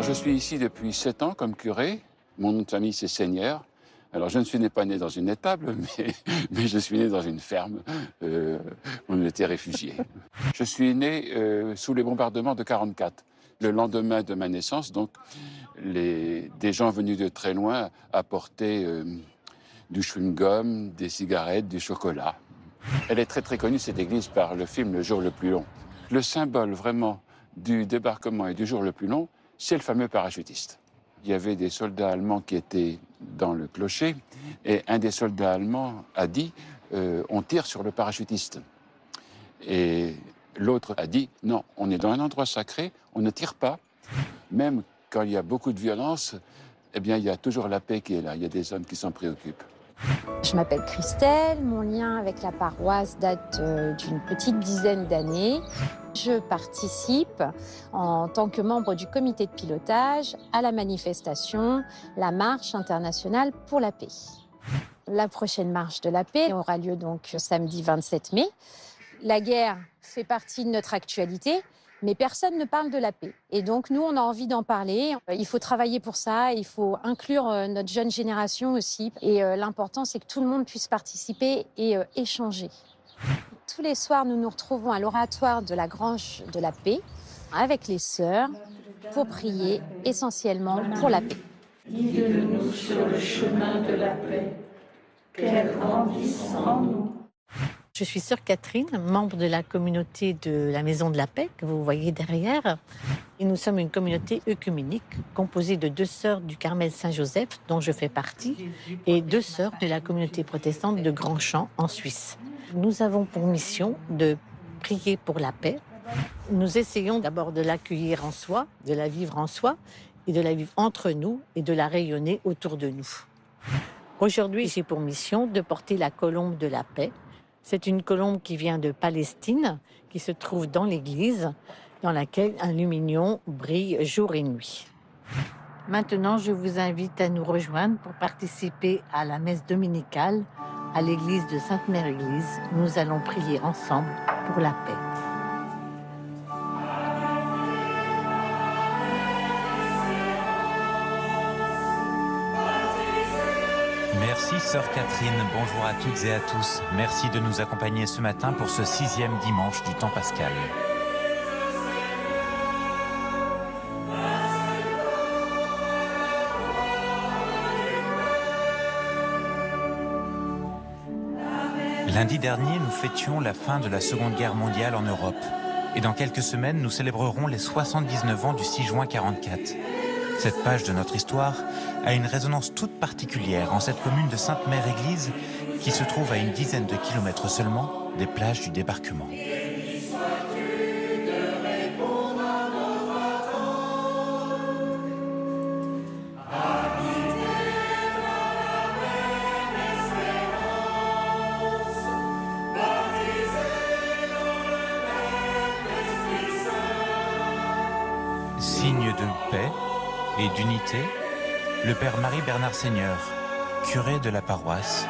je suis ici depuis 7 ans comme curé. Mon nom de famille, c'est Seigneur. Alors, je ne suis pas né dans une étable, mais je suis né dans une ferme. On était réfugiés. Je suis né sous les bombardements de 1944. Le lendemain de ma naissance, donc, des gens venus de très loin apportaient du chewing-gum, des cigarettes, du chocolat. Elle est très très connue, cette église, par le film Le jour le plus long. Le symbole vraiment du débarquement et du jour le plus long, c'est le fameux parachutiste. Il y avait des soldats allemands qui étaient dans le clocher et un des soldats allemands a dit on tire sur le parachutiste. Et l'autre a dit non, on est dans un endroit sacré, on ne tire pas. Même quand il y a beaucoup de violence, eh bien, il y a toujours la paix qui est là. Il y a des hommes qui s'en préoccupent. Je m'appelle Christelle, mon lien avec la paroisse date d'une petite dizaine d'années. Je participe en tant que membre du comité de pilotage à la manifestation, la marche internationale pour la paix. La prochaine marche de la paix aura lieu donc samedi 27 mai. La guerre fait partie de notre actualité, mais personne ne parle de la paix. Et donc, nous, on a envie d'en parler. Il faut travailler pour ça, il faut inclure notre jeune génération aussi. Et l'important, c'est que tout le monde puisse participer et échanger. Tous les soirs, nous nous retrouvons à l'oratoire de la Grange de la Paix avec les sœurs pour prier essentiellement pour la paix. Guide-nous sur le chemin de la paix, qu'elle grandisse en nous. Je suis sœur Catherine, membre de la communauté de la Maison de la Paix, que vous voyez derrière. Et nous sommes une communauté œcuménique composée de 2 sœurs du Carmel Saint-Joseph, dont je fais partie, et 2 sœurs de la communauté protestante de Grandchamp, en Suisse. Nous avons pour mission de prier pour la paix. Nous essayons d'abord de l'accueillir en soi, de la vivre en soi, et de la vivre entre nous, et de la rayonner autour de nous. Aujourd'hui, j'ai pour mission de porter la colombe de la paix. C'est une colombe qui vient de Palestine, qui se trouve dans l'église, dans laquelle un lumignon brille jour et nuit. Maintenant, je vous invite à nous rejoindre pour participer à la messe dominicale à l'église de Sainte-Mère-Église. Nous allons prier ensemble pour la paix. Merci sœur Catherine, bonjour à toutes et à tous. Merci de nous accompagner ce matin pour ce 6e dimanche du temps pascal. Lundi dernier, nous fêtions la fin de la Seconde Guerre mondiale en Europe. Et dans quelques semaines, nous célébrerons les 79 ans du 6 juin 1944. Cette page de notre histoire a une résonance toute particulière en cette commune de Sainte-Mère-Église qui se trouve à une dizaine de kilomètres seulement des plages du débarquement. Signe de paix et d'unité, le père Marie-Bernard Seigneur, curé de la paroisse,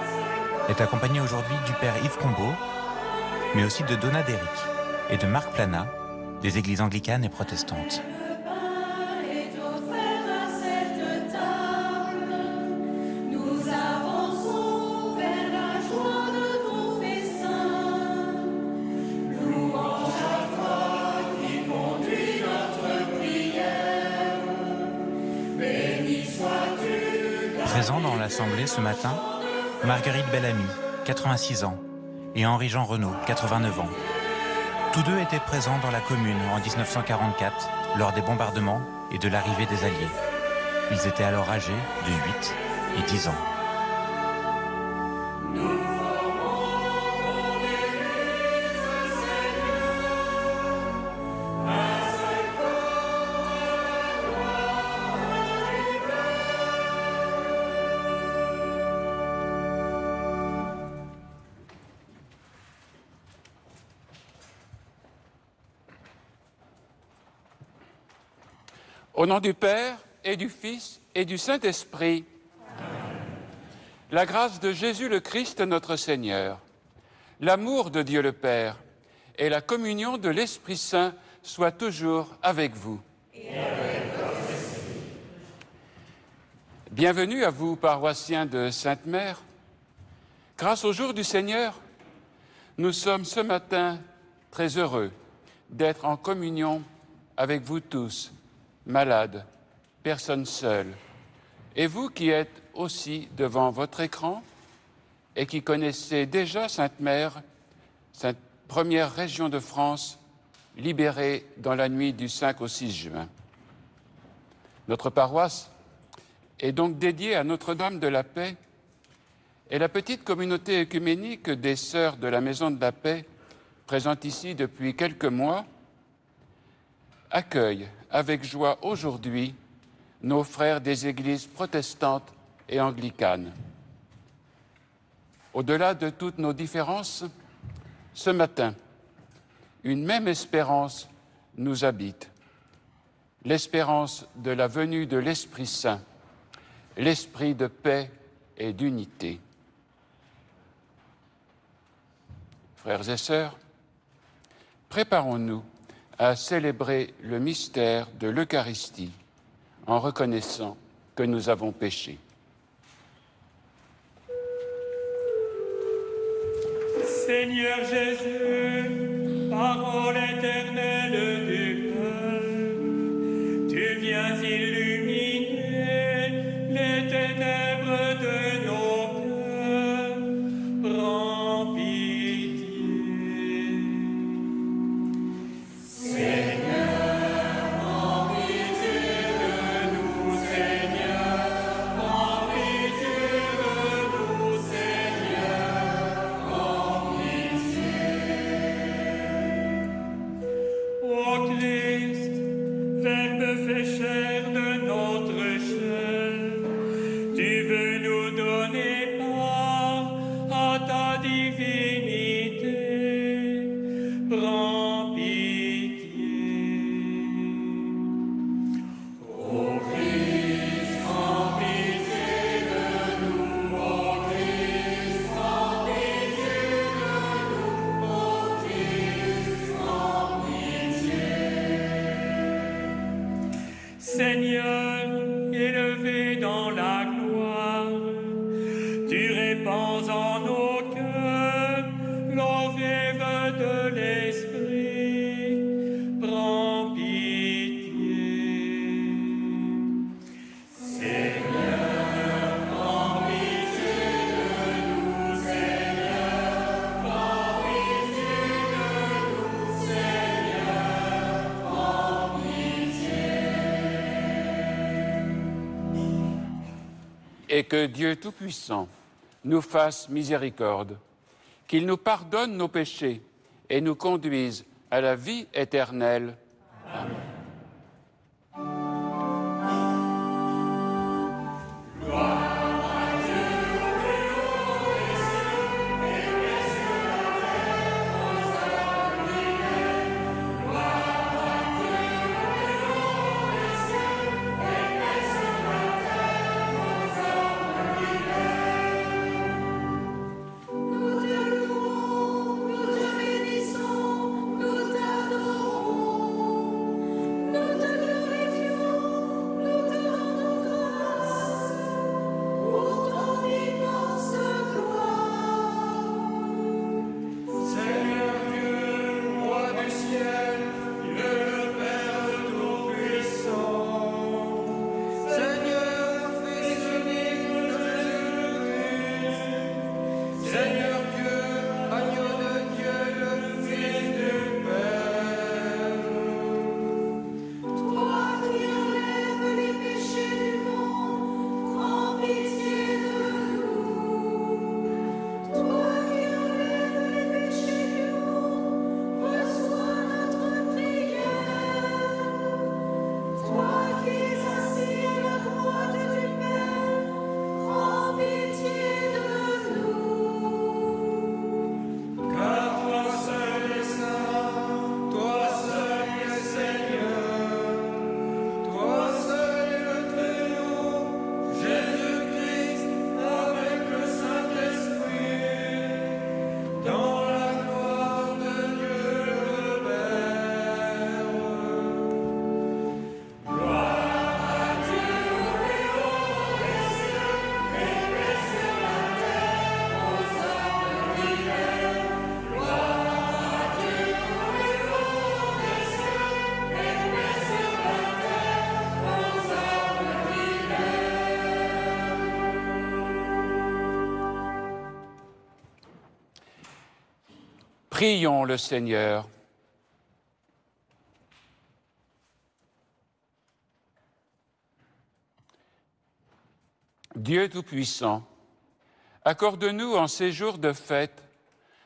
est accompagné aujourd'hui du père Yves Combeau, mais aussi de Donna Déric et de Marc Plana, des églises anglicanes et protestantes. Présent dans l'Assemblée ce matin, Marguerite Bellamy, 86 ans, et Henri-Jean Renaud, 89 ans. Tous deux étaient présents dans la commune en 1944, lors des bombardements et de l'arrivée des Alliés. Ils étaient alors âgés de 8 et 10 ans. Au nom du Père et du Fils et du Saint-Esprit, la grâce de Jésus le Christ notre Seigneur, l'amour de Dieu le Père et la communion de l'Esprit Saint soient toujours avec vous. Et avec votre esprit. Bienvenue à vous, paroissiens de Sainte-Mère. Grâce au jour du Seigneur, nous sommes ce matin très heureux d'être en communion avec vous tous, malades, personnes seules, et vous qui êtes aussi devant votre écran et qui connaissez déjà Sainte-Mère, cette première région de France libérée dans la nuit du 5 au 6 juin. Notre paroisse est donc dédiée à Notre-Dame de la Paix et la petite communauté œcuménique des Sœurs de la Maison de la Paix, présente ici depuis quelques mois, accueille avec joie aujourd'hui nos frères des églises protestantes et anglicanes. Au-delà de toutes nos différences, ce matin, une même espérance nous habite, l'espérance de la venue de l'Esprit Saint, l'esprit de paix et d'unité. Frères et sœurs, préparons-nous à célébrer le mystère de l'Eucharistie en reconnaissant que nous avons péché. Seigneur Jésus, parole éternelle du Père, tu viens illuminer les ténèbres de nos cœurs. Prends pitié. Seigneur, prends pitié de nous, Seigneur. Prends pitié de nous, Seigneur. Prends Ô Christ, Verbe fait chair de notre chair, tu veux nous donner part à ta divinité. Prends pitié. Ô Christ, prends pitié de nous. Ô Christ, prends pitié de nous. Ô Christ, prends Seigneur, élevé dans la gloire, tu répands en nos cœurs l'eau vive de l'Esprit. Prends pitié. Seigneur, prends pitié de nous, Seigneur. Prends pitié de nous, Seigneur. Prends Et que Dieu Tout-Puissant nous fasse miséricorde, qu'il nous pardonne nos péchés et nous conduise à la vie éternelle. Amen. Nous te louons, nous te bénissons, nous t'adorons. Prions le Seigneur. Dieu Tout-Puissant, accorde-nous en ces jours de fête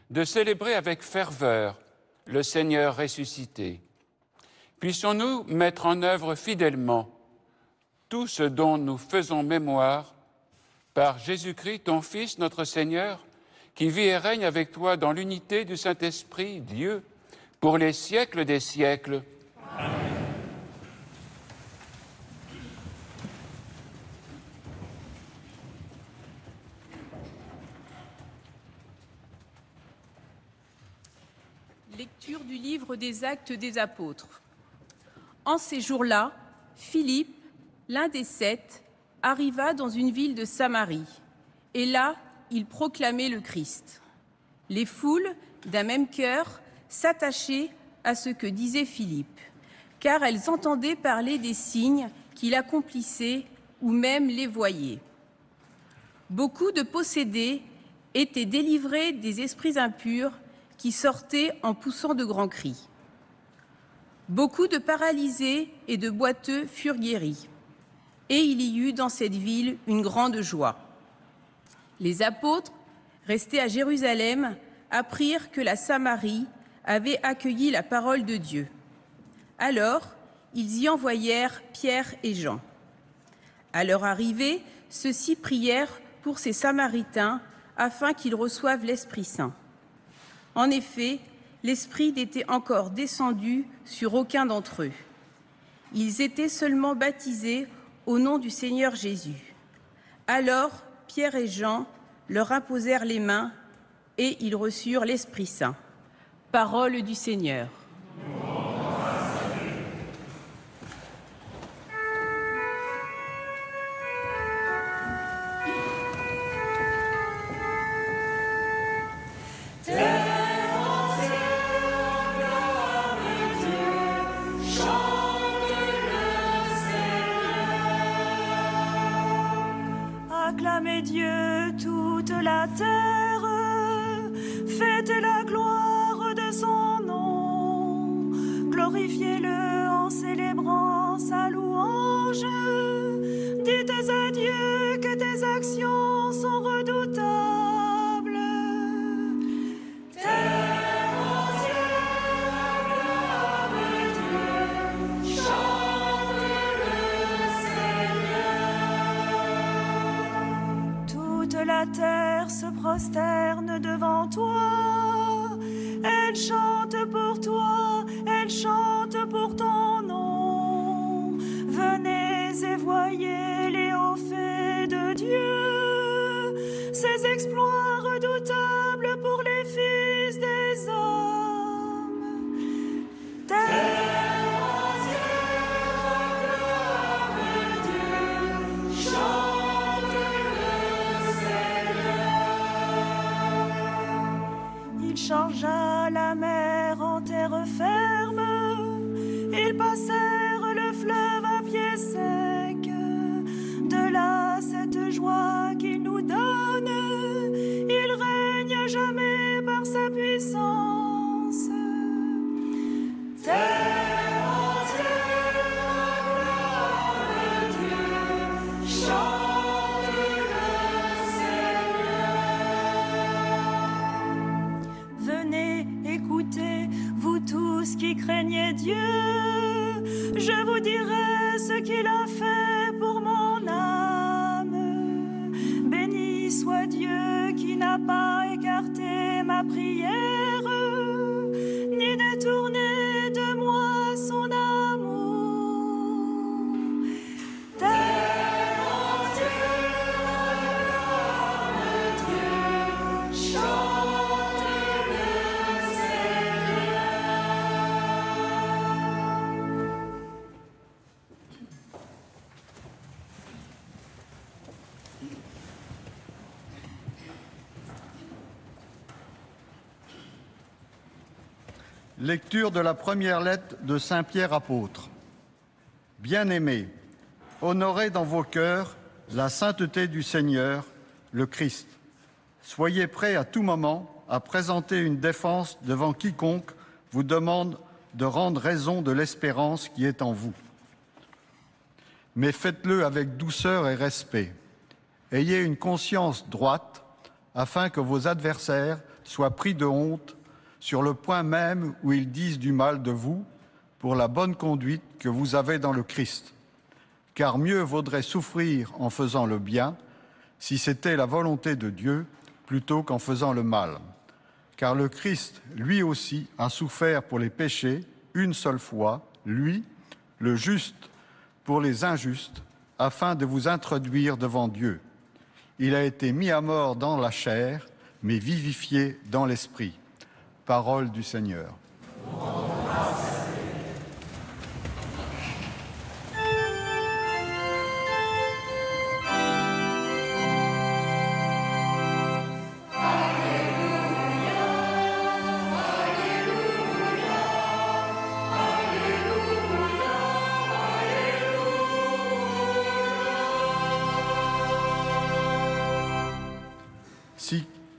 de célébrer avec ferveur le Seigneur ressuscité. Puissions-nous mettre en œuvre fidèlement tout ce dont nous faisons mémoire par Jésus-Christ, ton Fils, notre Seigneur, qui vit et règne avec toi dans l'unité du Saint-Esprit, Dieu, pour les siècles des siècles. Amen. Lecture du livre des Actes des Apôtres. En ces jours-là, Philippe, l'un des 7, arriva dans une ville de Samarie, et là, il proclamait le Christ. Les foules, d'un même cœur, s'attachaient à ce que disait Philippe, car elles entendaient parler des signes qu'il accomplissait ou même les voyaient. Beaucoup de possédés étaient délivrés des esprits impurs qui sortaient en poussant de grands cris. Beaucoup de paralysés et de boiteux furent guéris, et il y eut dans cette ville une grande joie. Les apôtres, restés à Jérusalem, apprirent que la Samarie avait accueilli la parole de Dieu. Alors, ils y envoyèrent Pierre et Jean. À leur arrivée, ceux-ci prièrent pour ces Samaritains afin qu'ils reçoivent l'Esprit Saint. En effet, l'Esprit n'était encore descendu sur aucun d'entre eux. Ils étaient seulement baptisés au nom du Seigneur Jésus. Alors, Pierre et Jean leur imposèrent les mains et ils reçurent l'Esprit Saint. Parole du Seigneur. Acclamez Dieu toute la terre, faites la gloire de son nom, glorifiez-le en célébrant sa louange, dites à Dieu que tes actions sont redoutables. Terre entière acclame Dieu, chante le Seigneur. Toute la terre se prosterne devant toi, elle chante pour toi, elle chante pour ton nom. Venez et voyez les hauts faits de Dieu, ses exploits redoutables pour les fils des hommes. Terre entière acclame Dieu, chante le Seigneur. Il changea la mer en terre ferme, ils passèrent le fleuve à pied sec. De là, cette joie qu'il nous donne, il règne à jamais par sa puissance. Terre entière acclame Dieu, chante le Seigneur. Venez, écoutez, vous tous qui craignez Dieu, je vous dirai ce qu'il a fait pour mon âme. Béni soit Dieu qui n'a pas écarté ma prière, ni détourné de moi son amour. Terre entière acclame Dieu, chante le Seigneur. Lecture de la première lettre de Saint Pierre apôtre. Bien-aimés, honorez dans vos cœurs la sainteté du Seigneur, le Christ. Soyez prêts à tout moment à présenter une défense devant quiconque vous demande de rendre raison de l'espérance qui est en vous. Mais faites-le avec douceur et respect. Ayez une conscience droite afin que vos adversaires soient pris de honte sur le point même où ils disent du mal de vous pour la bonne conduite que vous avez dans le Christ. Car mieux vaudrait souffrir en faisant le bien, si c'était la volonté de Dieu, plutôt qu'en faisant le mal. Car le Christ, lui aussi, a souffert pour les péchés une seule fois, lui, le juste, pour les injustes, afin de vous introduire devant Dieu. Il a été mis à mort dans la chair, mais vivifié dans l'esprit. Parole du Seigneur.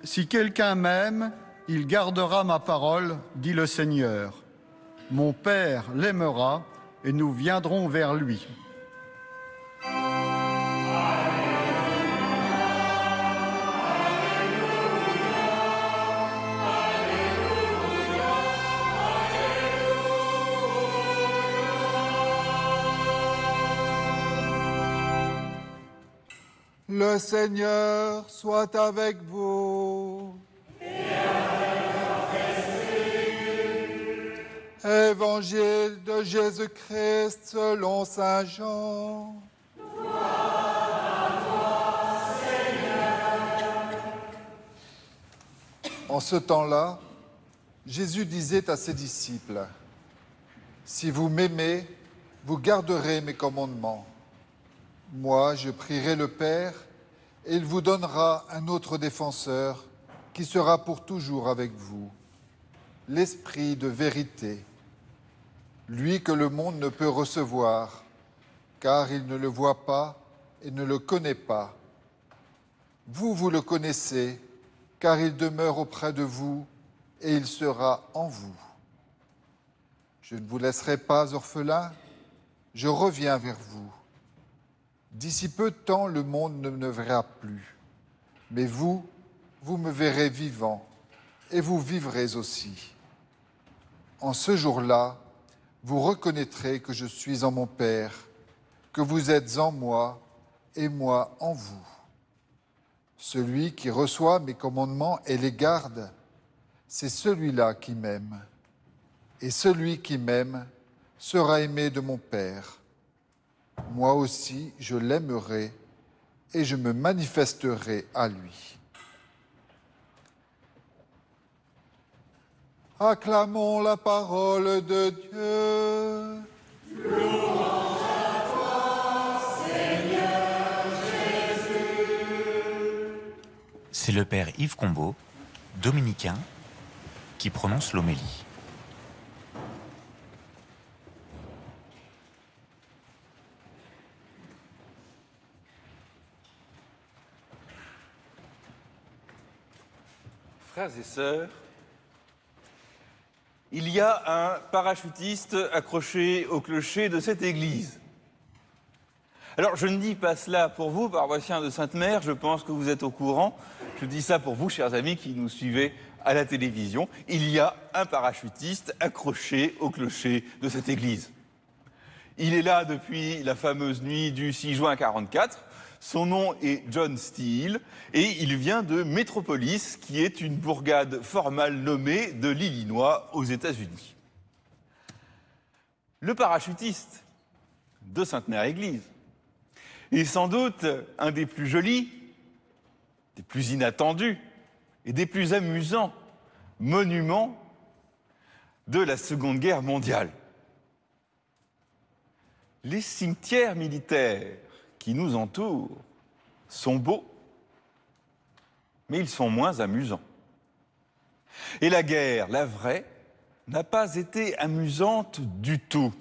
Si quelqu'un m'aime, il gardera ma parole, dit le Seigneur. Mon Père l'aimera et nous viendrons vers lui. Le Seigneur soit avec vous. Évangile de Jésus-Christ selon saint Jean. En ce temps-là, Jésus disait à ses disciples, « Si vous m'aimez, vous garderez mes commandements. Moi, je prierai le Père, et il vous donnera un autre défenseur qui sera pour toujours avec vous, l'Esprit de vérité, lui que le monde ne peut recevoir, car il ne le voit pas et ne le connaît pas. Vous, vous le connaissez, car il demeure auprès de vous et il sera en vous. Je ne vous laisserai pas orphelins, je reviens vers vous. D'ici peu de temps, le monde ne me verra plus. Mais vous, vous me verrez vivant, et vous vivrez aussi. En ce jour-là, vous reconnaîtrez que je suis en mon Père, que vous êtes en moi, et moi en vous. Celui qui reçoit mes commandements et les garde, c'est celui-là qui m'aime. Et celui qui m'aime sera aimé de mon Père. Moi aussi, je l'aimerai et je me manifesterai à lui. Acclamons la parole de Dieu. Louange à toi, Seigneur Jésus. C'est le père Yves Combeau, dominicain, qui prononce l'homélie. Frères et sœurs, il y a un parachutiste accroché au clocher de cette église. Alors, je ne dis pas cela pour vous, paroissiens de Sainte-Mère, je pense que vous êtes au courant. Je dis ça pour vous, chers amis, qui nous suivez à la télévision. Il y a un parachutiste accroché au clocher de cette église. Il est là depuis la fameuse nuit du 6 juin 1944. Son nom est John Steele et il vient de Metropolis, qui est une bourgade fort mal nommée de l'Illinois aux États-Unis. Le parachutiste de Sainte-Mère-Église est sans doute un des plus jolis, des plus inattendus et des plus amusants monuments de la Seconde Guerre mondiale. Les cimetières militaires qui nous entourent sont beaux, mais ils sont moins amusants. Et la guerre, la vraie, n'a pas été amusante du tout.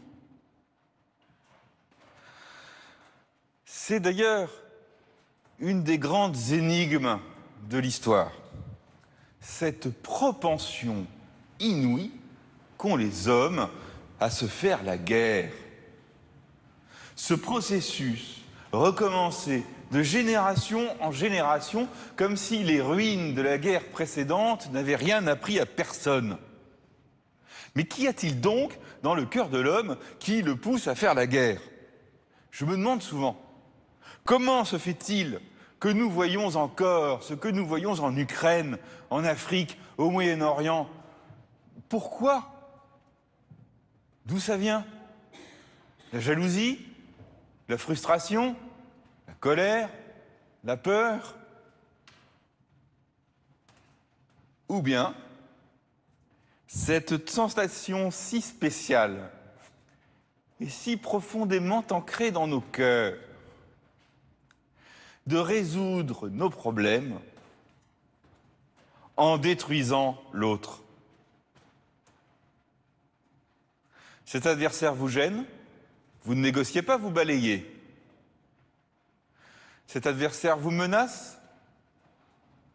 C'est d'ailleurs une des grandes énigmes de l'histoire. cette propension inouïe qu'ont les hommes à se faire la guerre. Ce processus recommencé de génération en génération, comme si les ruines de la guerre précédente n'avaient rien appris à personne. Mais qu'y a-t-il donc dans le cœur de l'homme qui le pousse à faire la guerre? Je me demande souvent, comment se fait-il que nous voyons encore ce que nous voyons en Ukraine, en Afrique, au Moyen-Orient? Pourquoi? D'où ça vient? La jalousie? La frustration? La colère? La peur? Ou bien cette sensation si spéciale et si profondément ancrée dans nos cœurs de résoudre nos problèmes en détruisant l'autre. Cet adversaire vous gêne, vous ne négociez pas, vous balayez. Cet adversaire vous menace,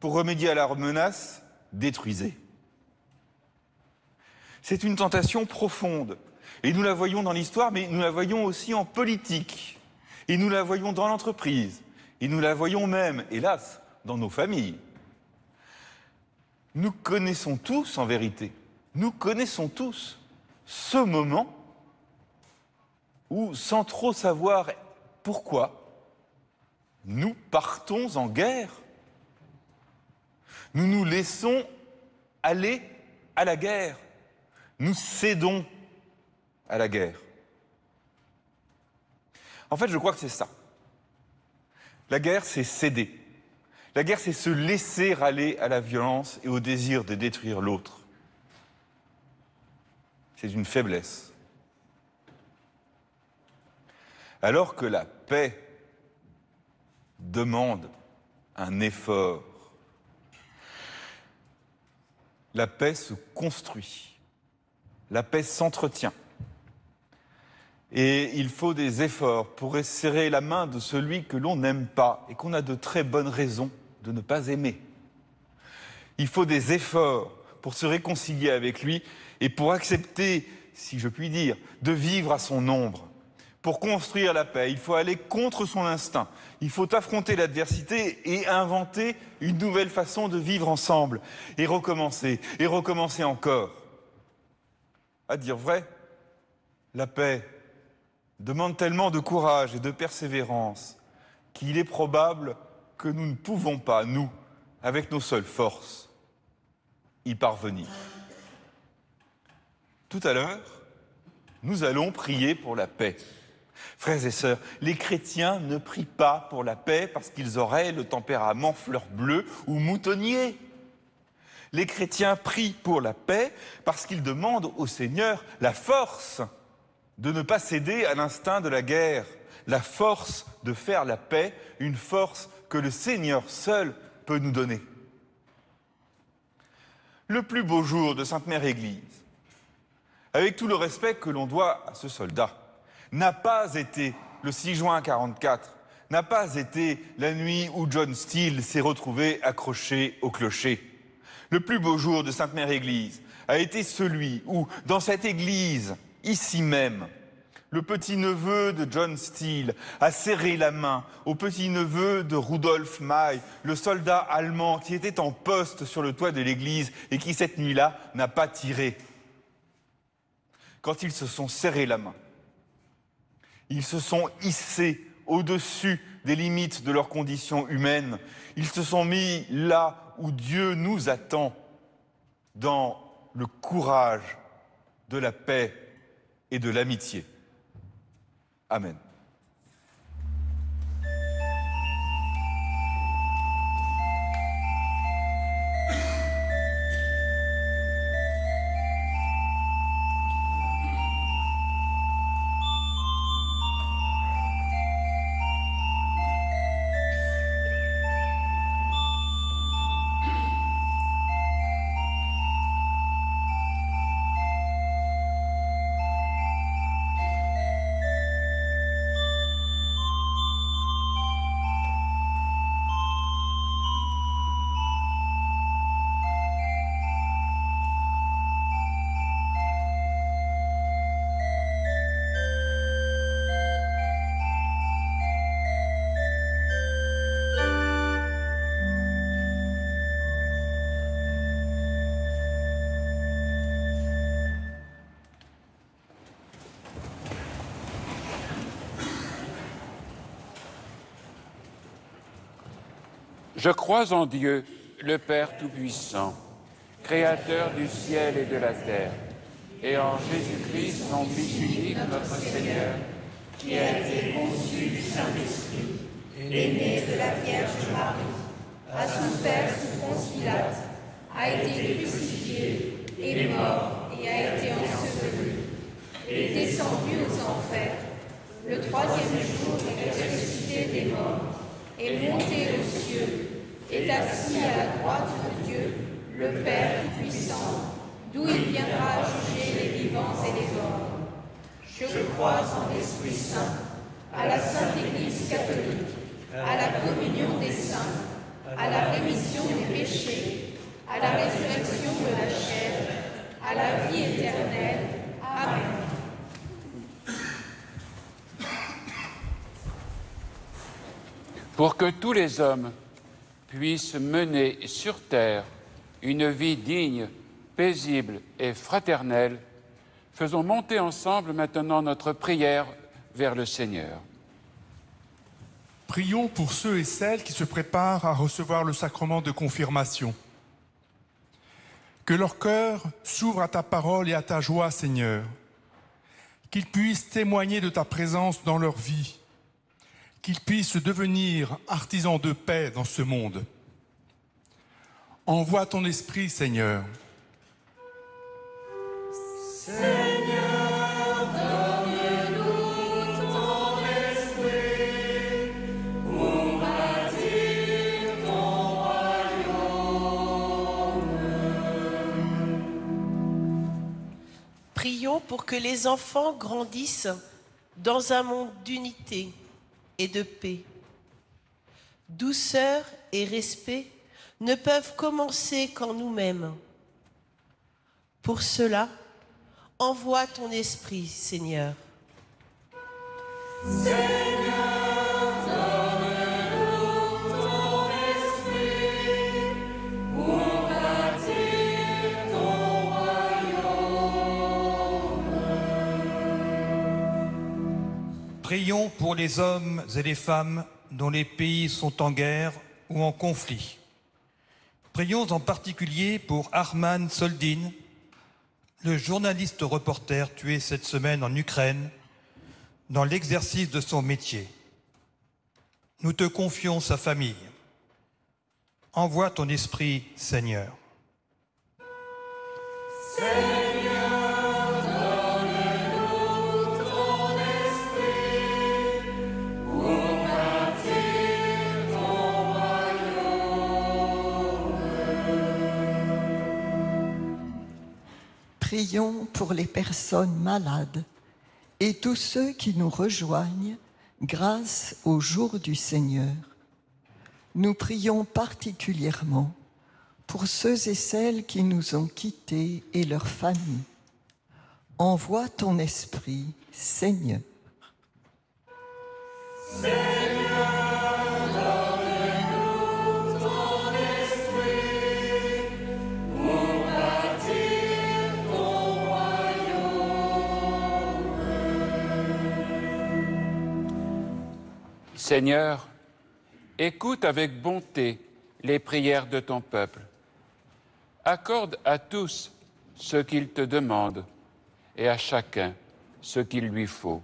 pour remédier à la menace, détruisez. C'est une tentation profonde, et nous la voyons dans l'histoire, mais nous la voyons aussi en politique, et nous la voyons dans l'entreprise, et nous la voyons même, hélas, dans nos familles. Nous connaissons tous, en vérité, nous connaissons tous ce moment où, sans trop savoir pourquoi, nous partons en guerre. Nous nous laissons aller à la guerre. Nous cédons à la guerre. En fait, je crois que c'est ça. La guerre, c'est céder. La guerre, c'est se laisser aller à la violence et au désir de détruire l'autre. C'est une faiblesse. Alors que la paix demande un effort, la paix se construit, la paix s'entretient. Et il faut des efforts pour serrer la main de celui que l'on n'aime pas et qu'on a de très bonnes raisons de ne pas aimer. Il faut des efforts pour se réconcilier avec lui et pour accepter, si je puis dire, de vivre à son ombre. Pour construire la paix, il faut aller contre son instinct. Il faut affronter l'adversité et inventer une nouvelle façon de vivre ensemble. Et recommencer encore. À dire vrai, la paix demande tellement de courage et de persévérance qu'il est probable que nous ne pouvons pas, nous, avec nos seules forces, y parvenir. Tout à l'heure, nous allons prier pour la paix. Frères et sœurs, les chrétiens ne prient pas pour la paix parce qu'ils auraient le tempérament fleur bleue ou moutonnier. Les chrétiens prient pour la paix parce qu'ils demandent au Seigneur la force de ne pas céder à l'instinct de la guerre, la force de faire la paix, une force que le Seigneur seul peut nous donner. Le plus beau jour de Sainte-Mère Église, avec tout le respect que l'on doit à ce soldat, n'a pas été le 6 juin 1944, n'a pas été la nuit où John Steele s'est retrouvé accroché au clocher. Le plus beau jour de Sainte-Mère Église a été celui où, dans cette église, ici même, le petit-neveu de John Steele a serré la main au petit-neveu de Rudolf May, le soldat allemand qui était en poste sur le toit de l'église et qui, cette nuit-là, n'a pas tiré. Quand ils se sont serrés la main, ils se sont hissés au-dessus des limites de leur condition humaine. Ils se sont mis là où Dieu nous attend, dans le courage de la paix et de l'amitié. Amen. Je crois en Dieu, le Père Tout-Puissant, Créateur du ciel et de la terre, et en Jésus-Christ, son Fils unique, notre Seigneur, qui a été conçu du Saint-Esprit, est né de la Vierge Marie, a souffert sous Ponce Pilate, a été crucifié, est mort et a été enseveli, est descendu aux enfers. Le troisième jour est ressuscité des morts, est monté aux cieux, est assis à la droite de Dieu, le Père Tout-Puissant, d'où il viendra juger les vivants et les morts. Je crois en l'Esprit Saint, à la Sainte Église catholique, à la communion des saints, à la rémission des péchés, à la résurrection de la chair, à la vie éternelle. Amen. Pour que tous les hommes puissent mener sur terre une vie digne, paisible et fraternelle, faisons monter ensemble maintenant notre prière vers le Seigneur. Prions pour ceux et celles qui se préparent à recevoir le sacrement de confirmation. Que leur cœur s'ouvre à ta parole et à ta joie, Seigneur. Qu'ils puissent témoigner de ta présence dans leur vie. Qu'ils puissent devenir artisans de paix dans ce monde. Envoie ton esprit, Seigneur. Seigneur, donne-nous ton esprit pour bâtir ton royaume. Prions pour que les enfants grandissent dans un monde d'unité et de paix. Douceur et respect ne peuvent commencer qu'en nous-mêmes. Pour cela, envoie ton esprit, Seigneur. Seigneur, donne-nous ton esprit pour bâtir ton royaume. Prions pour les hommes et les femmes dont les pays sont en guerre ou en conflit. Prions en particulier pour Arman Soldin, le journaliste reporter tué cette semaine en Ukraine dans l'exercice de son métier. Nous te confions sa famille. Envoie ton esprit, Seigneur. Seigneur, donne-nous ton esprit pour bâtir ton royaume. Prions pour les personnes malades et tous ceux qui nous rejoignent grâce au jour du Seigneur. Nous prions particulièrement pour ceux et celles qui nous ont quittés et leurs familles. Envoie ton esprit, Seigneur. Seigneur, donne-nous ton esprit pour bâtir ton royaume. Seigneur, écoute avec bonté les prières de ton peuple. Accorde à tous ce qu'ils te demandent et à chacun ce qu'il lui faut.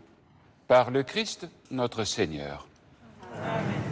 Par le Christ, notre Seigneur. Amen.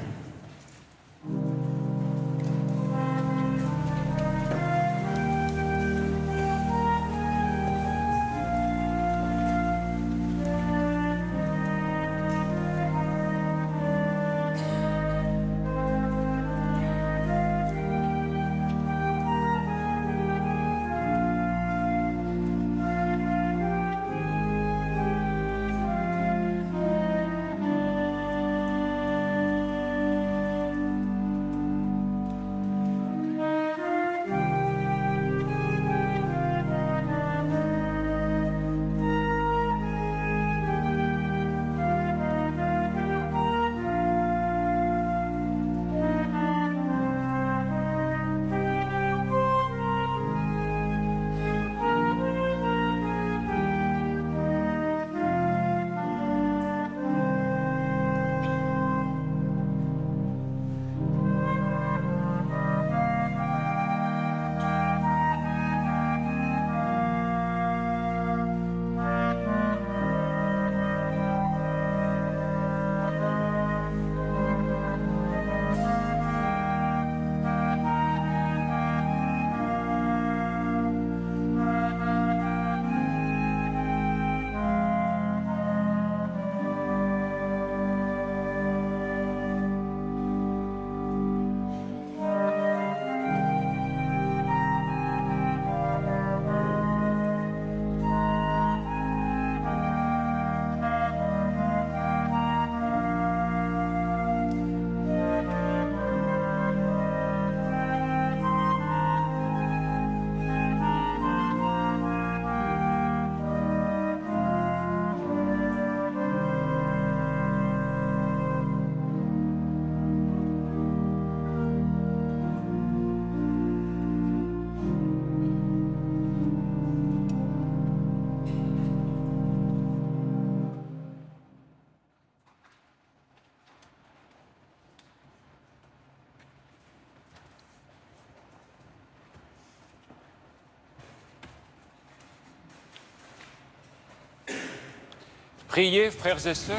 Priez, frères et sœurs,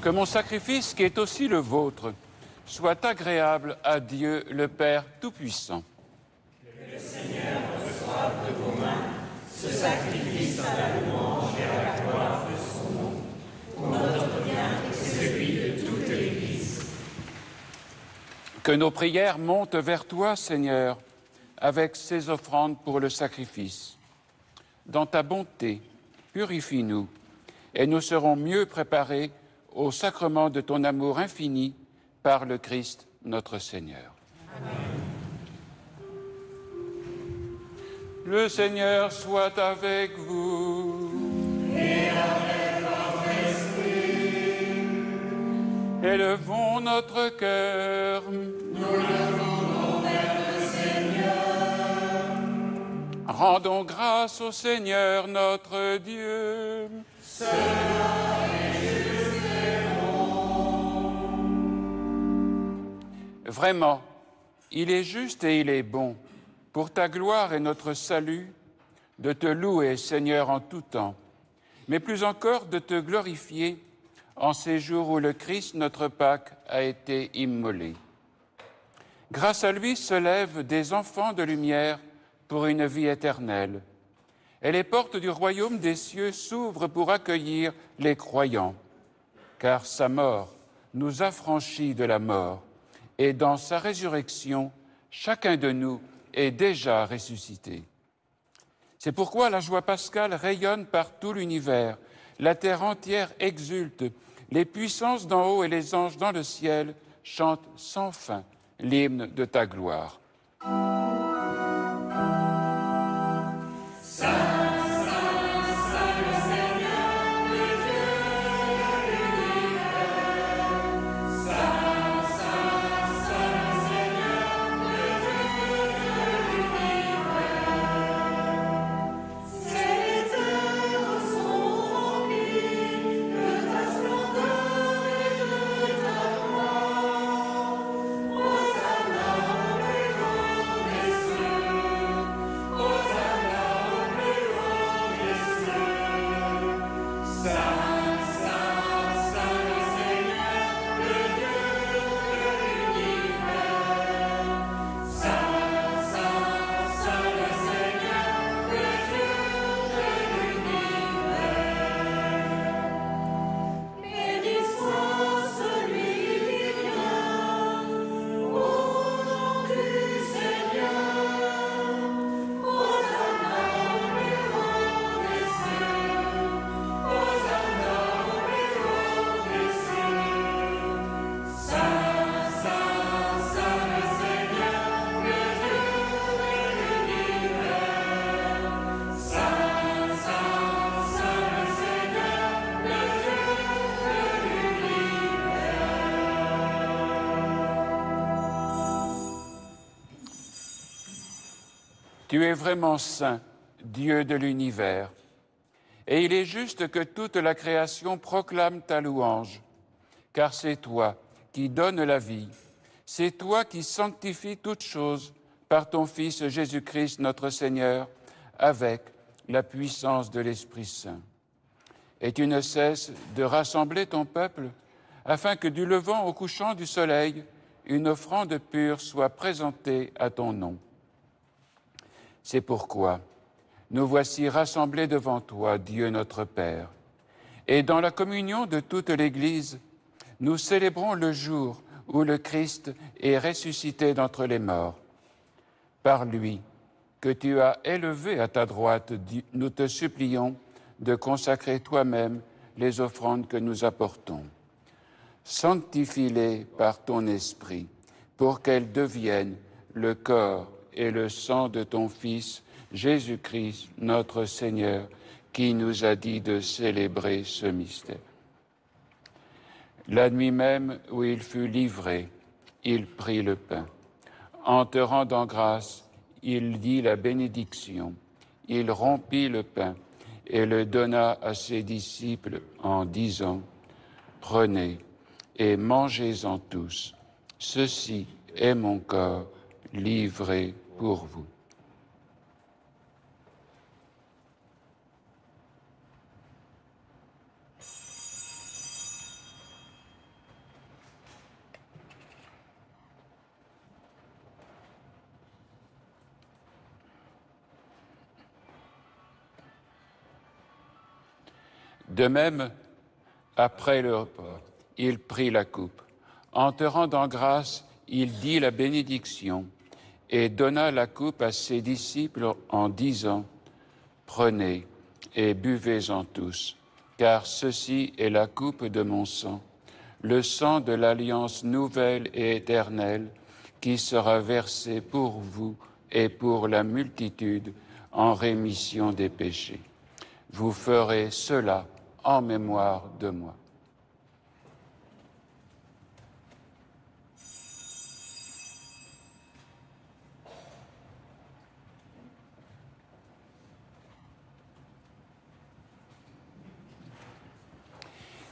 que mon sacrifice, qui est aussi le vôtre, soit agréable à Dieu le Père Tout-Puissant. Que le Seigneur reçoive de vos mains ce sacrifice à la louange et à la gloire de son nom, pour notre bien et celui de toute l'Église. Que nos prières montent vers toi, Seigneur, avec ces offrandes pour le sacrifice. Dans ta bonté, purifie-nous, et nous serons mieux préparés au sacrement de ton amour infini par le Christ notre Seigneur. Amen. Le Seigneur soit avec vous. Et avec votre esprit. Élevons notre cœur. Nous levons vers le Seigneur. Rendons grâce au Seigneur notre Dieu. Cela est juste et bon. Vraiment, il est juste et il est bon, pour ta gloire et notre salut, de te louer, Seigneur, en tout temps, mais plus encore de te glorifier en ces jours où le Christ, notre Pâque, a été immolé. Grâce à lui se lèvent des enfants de lumière pour une vie éternelle, et les portes du royaume des cieux s'ouvrent pour accueillir les croyants, car sa mort nous affranchit de la mort, et dans sa résurrection, chacun de nous est déjà ressuscité. C'est pourquoi la joie pascale rayonne par tout l'univers, la terre entière exulte, les puissances d'en haut et les anges dans le ciel chantent sans fin l'hymne de ta gloire. Tu es vraiment saint, Dieu de l'univers, et il est juste que toute la création proclame ta louange, car c'est toi qui donnes la vie, c'est toi qui sanctifies toutes choses par ton Fils Jésus-Christ notre Seigneur, avec la puissance de l'Esprit Saint. Et tu ne cesses de rassembler ton peuple, afin que du levant au couchant du soleil, une offrande pure soit présentée à ton nom. C'est pourquoi nous voici rassemblés devant toi, Dieu notre Père, et dans la communion de toute l'Église, nous célébrons le jour où le Christ est ressuscité d'entre les morts. Par lui, que tu as élevé à ta droite, nous te supplions de consacrer toi-même les offrandes que nous apportons. Sanctifie-les par ton esprit, pour qu'elles deviennent le corps et le sang de ton Fils, Jésus-Christ, notre Seigneur, qui nous a dit de célébrer ce mystère. La nuit même où il fut livré, il prit le pain. En te rendant grâce, il dit la bénédiction. Il rompit le pain et le donna à ses disciples en disant « Prenez et mangez-en tous. Ceci est mon corps livré pour vous. » De même, après le repas, il prit la coupe. En te rendant grâce, il dit la bénédiction et donna la coupe à ses disciples en disant « Prenez et buvez-en tous, car ceci est la coupe de mon sang, le sang de l'alliance nouvelle et éternelle qui sera versé pour vous et pour la multitude en rémission des péchés. Vous ferez cela en mémoire de moi. »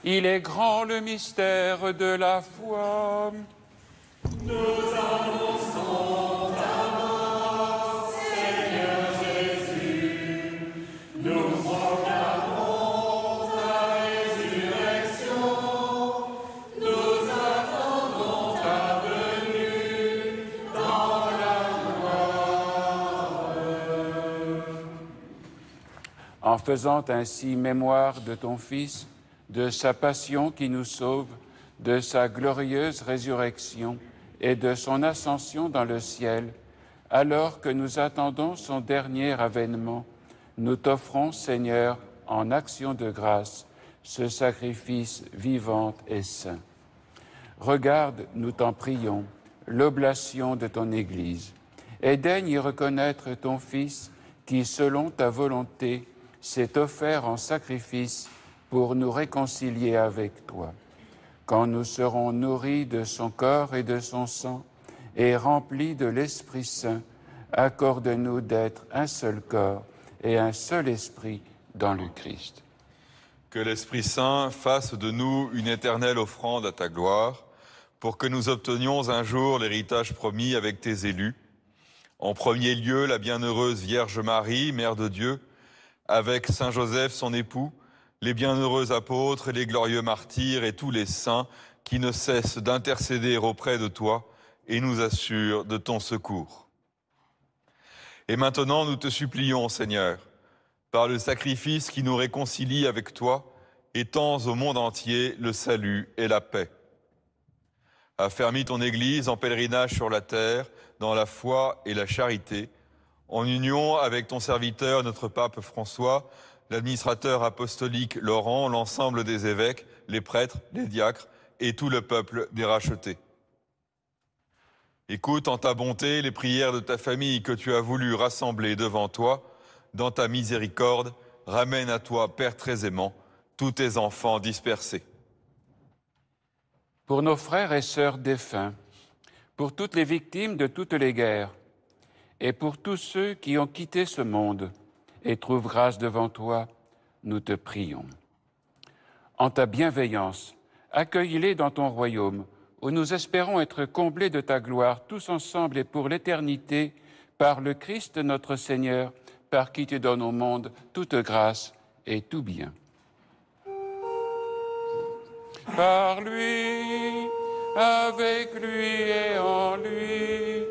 Il est grand le mystère de la foi. Nous annonçons ta mort, Seigneur Jésus. Nous proclamons ta résurrection. Nous attendons ta venue dans la gloire. En faisant ainsi mémoire de ton Fils, de sa passion qui nous sauve, de sa glorieuse résurrection et de son ascension dans le ciel, alors que nous attendons son dernier avènement, nous t'offrons, Seigneur, en action de grâce, ce sacrifice vivant et saint. Regarde, nous t'en prions, l'oblation de ton Église, et daigne y reconnaître ton Fils qui, selon ta volonté, s'est offert en sacrifice pour nous réconcilier avec toi. Quand nous serons nourris de son corps et de son sang et remplis de l'Esprit Saint, accorde-nous d'être un seul corps et un seul esprit dans le Christ. Que l'Esprit Saint fasse de nous une éternelle offrande à ta gloire, pour que nous obtenions un jour l'héritage promis avec tes élus. En premier lieu, la bienheureuse Vierge Marie, Mère de Dieu, avec Saint Joseph, son époux, les bienheureux apôtres, les glorieux martyrs et tous les saints qui ne cessent d'intercéder auprès de toi et nous assurent de ton secours. Et maintenant, nous te supplions, Seigneur, par le sacrifice qui nous réconcilie avec toi, étends au monde entier le salut et la paix. Affermis ton Église en pèlerinage sur la terre, dans la foi et la charité, en union avec ton serviteur, notre pape François, l'administrateur apostolique Laurent, l'ensemble des évêques, les prêtres, les diacres et tout le peuple des rachetés. Écoute en ta bonté les prières de ta famille que tu as voulu rassembler devant toi. Dans ta miséricorde, ramène à toi, Père très aimant, tous tes enfants dispersés. Pour nos frères et sœurs défunts, pour toutes les victimes de toutes les guerres, et pour tous ceux qui ont quitté ce monde et trouvent grâce devant toi, nous te prions. En ta bienveillance, accueille-les dans ton royaume, où nous espérons être comblés de ta gloire, tous ensemble et pour l'éternité, par le Christ notre Seigneur, par qui tu donnes au monde toute grâce et tout bien. Par lui, avec lui et en lui,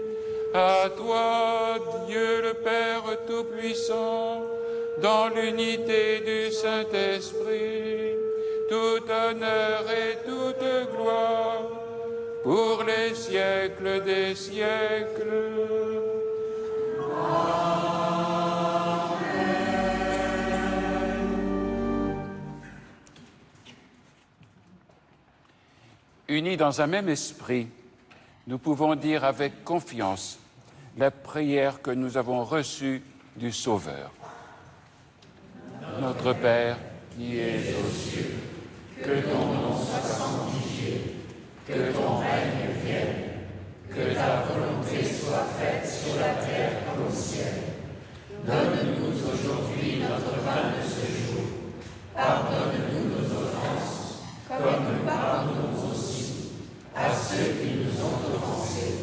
à toi, Dieu le Père Tout-Puissant, dans l'unité du Saint-Esprit, tout honneur et toute gloire, pour les siècles des siècles. Unis dans un même esprit, nous pouvons dire avec confiance la prière que nous avons reçue du Sauveur. Notre Père, qui es aux cieux, que ton nom soit sanctifié, que ton règne vienne, que ta volonté soit faite sur la terre comme au ciel. Donne-nous aujourd'hui notre pain de ce jour. Pardonne-nous nos offenses, comme nous pardonnons aussi à ceux qui nous ont offensés.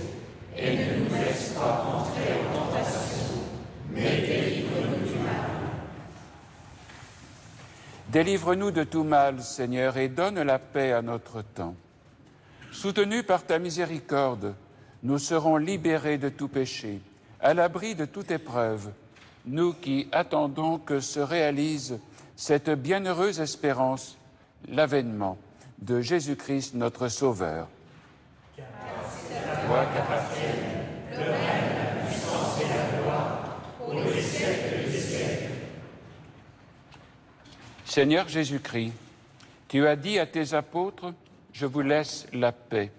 Et ne nous laisse pas entrer en tentation, mais délivre-nous du mal. Délivre-nous de tout mal, Seigneur, et donne la paix à notre temps. Soutenus par ta miséricorde, nous serons libérés de tout péché, à l'abri de toute épreuve, nous qui attendons que se réalise cette bienheureuse espérance, l'avènement de Jésus-Christ notre Sauveur. Toi qu'appartiennent le règne, la puissance et la gloire pour les siècles des siècles. Seigneur Jésus-Christ, tu as dit à tes apôtres, je vous laisse la paix,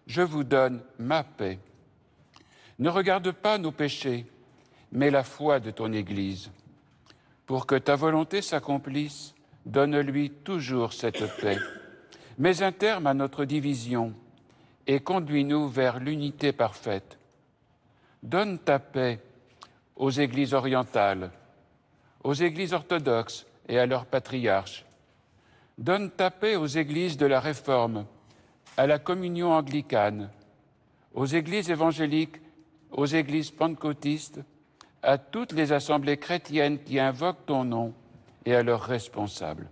je vous donne ma paix. Ne regarde pas nos péchés, mais la foi de ton Église. Pour que ta volonté s'accomplisse, donne-lui toujours cette paix. Mets un terme à notre division et conduis-nous vers l'unité parfaite. Donne ta paix aux églises orientales, aux églises orthodoxes et à leurs patriarches. Donne ta paix aux églises de la Réforme, à la communion anglicane, aux églises évangéliques, aux églises pentecôtistes, à toutes les assemblées chrétiennes qui invoquent ton nom et à leurs responsables.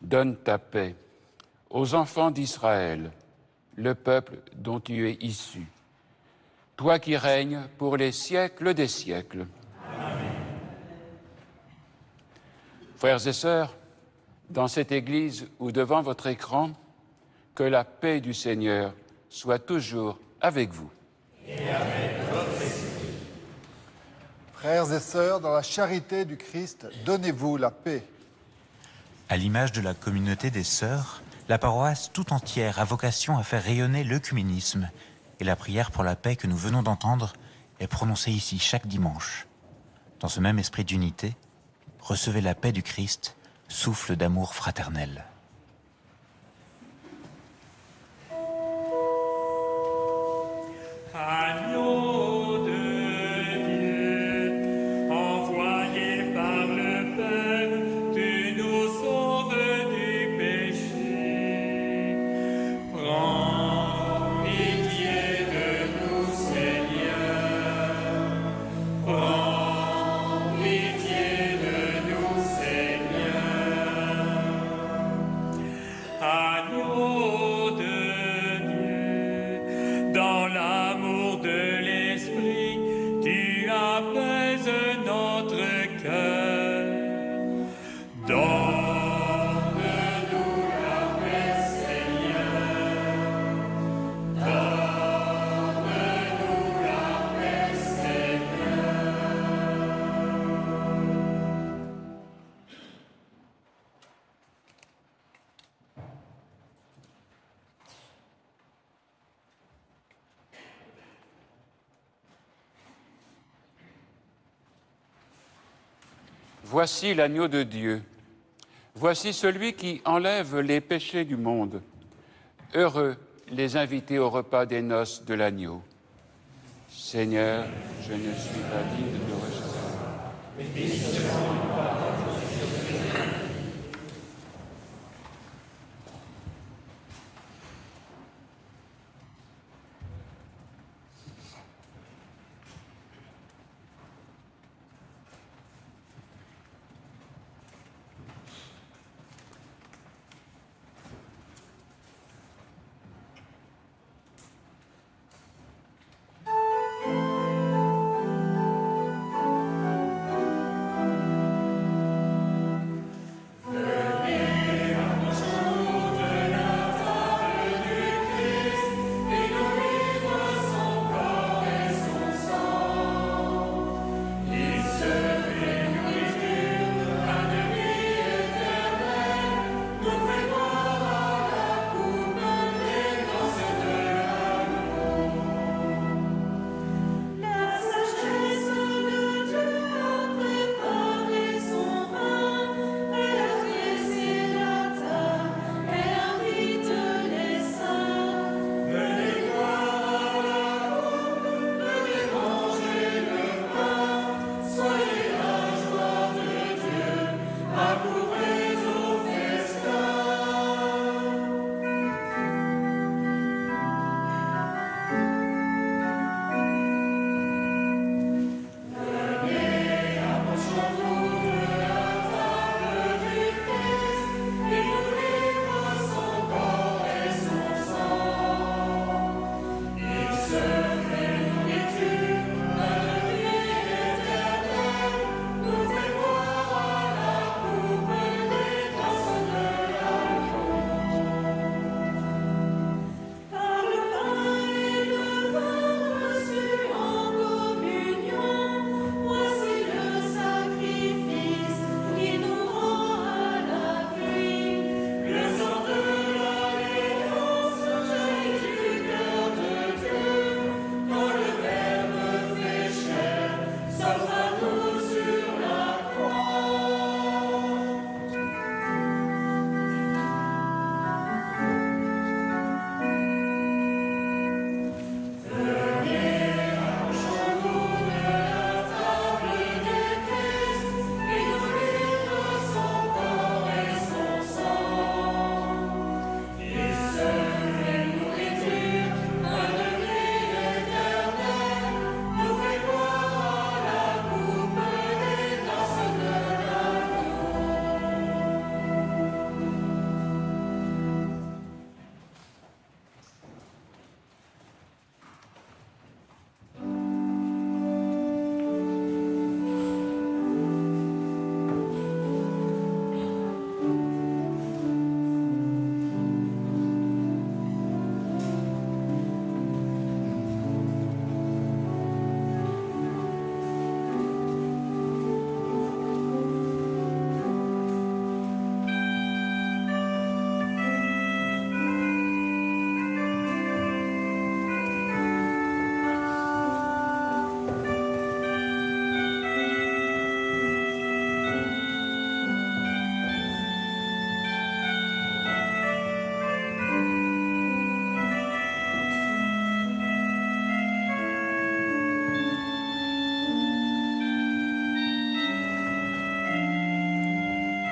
Donne ta paix aux enfants d'Israël, le peuple dont tu es issu, toi qui règnes pour les siècles des siècles. Amen. Frères et sœurs, dans cette Église ou devant votre écran, que la paix du Seigneur soit toujours avec vous. Et avec votre esprit. Frères et sœurs, dans la charité du Christ, donnez-vous la paix. À l'image de la communauté des sœurs, la paroisse tout entière a vocation à faire rayonner l'œcuménisme, et la prière pour la paix que nous venons d'entendre est prononcée ici chaque dimanche. Dans ce même esprit d'unité, recevez la paix du Christ, souffle d'amour fraternel. Agneau de Dieu, envoyé par le Père, tu nous sauves du péché. Prends pitié de nous, Seigneur. Prends pitié de nous, Seigneur. Agneau de Dieu, dans l'amour de l'Esprit, tu apaises notre cœur. Donne-nous la paix, Seigneur. Donne-nous la paix, Seigneur. Voici l'agneau de Dieu. Voici celui qui enlève les péchés du monde. Heureux les invités au repas des noces de l'agneau. Seigneur, je ne suis pas digne de te recevoir. Mais dis seulement une parole, je suis sauvé.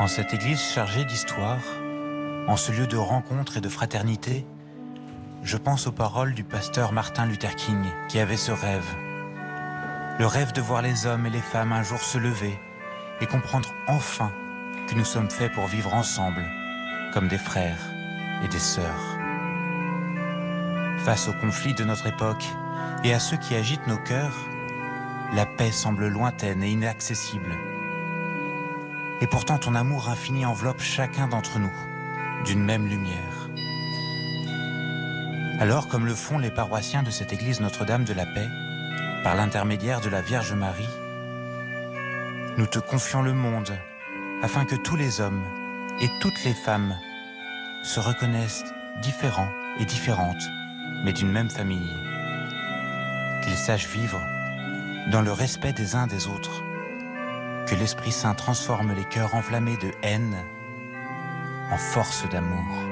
En cette église chargée d'histoire, en ce lieu de rencontre et de fraternité, je pense aux paroles du pasteur Martin Luther King qui avait ce rêve. Le rêve de voir les hommes et les femmes un jour se lever et comprendre enfin que nous sommes faits pour vivre ensemble, comme des frères et des sœurs. Face aux conflits de notre époque et à ceux qui agitent nos cœurs, la paix semble lointaine et inaccessible. Et pourtant ton amour infini enveloppe chacun d'entre nous d'une même lumière. Alors, comme le font les paroissiens de cette église Notre-Dame de la Paix, par l'intermédiaire de la Vierge Marie, nous te confions le monde afin que tous les hommes et toutes les femmes se reconnaissent différents et différentes, mais d'une même famille. Qu'ils sachent vivre dans le respect des uns des autres, que l'Esprit Saint transforme les cœurs enflammés de haine en force d'amour.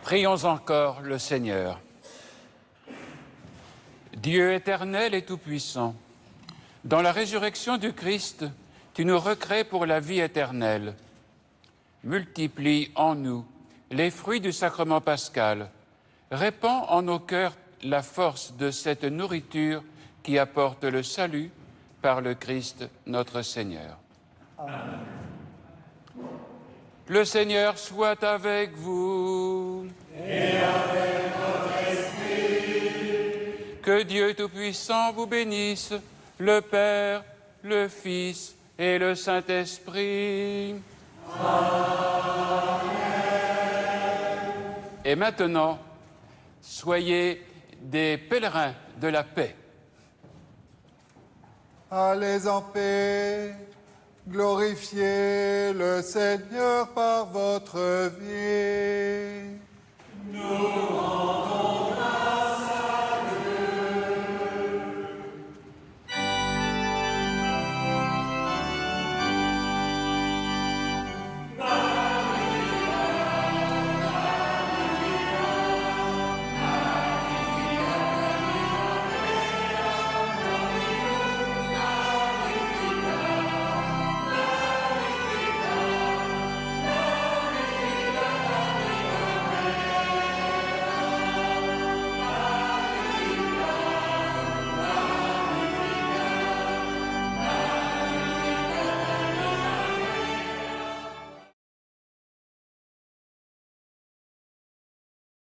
Prions encore le Seigneur. Dieu éternel et tout-puissant, dans la résurrection du Christ, tu nous recrées pour la vie éternelle. Multiplie en nous les fruits du sacrement pascal. Répands en nos cœurs la force de cette nourriture qui apporte le salut par le Christ notre Seigneur. Amen. Le Seigneur soit avec vous. Et avec votre esprit. Que Dieu Tout-Puissant vous bénisse, le Père, le Fils et le Saint-Esprit. Amen. Et maintenant, soyez des pèlerins de la paix. Allez en paix. Glorifiez le Seigneur par votre vie. Nous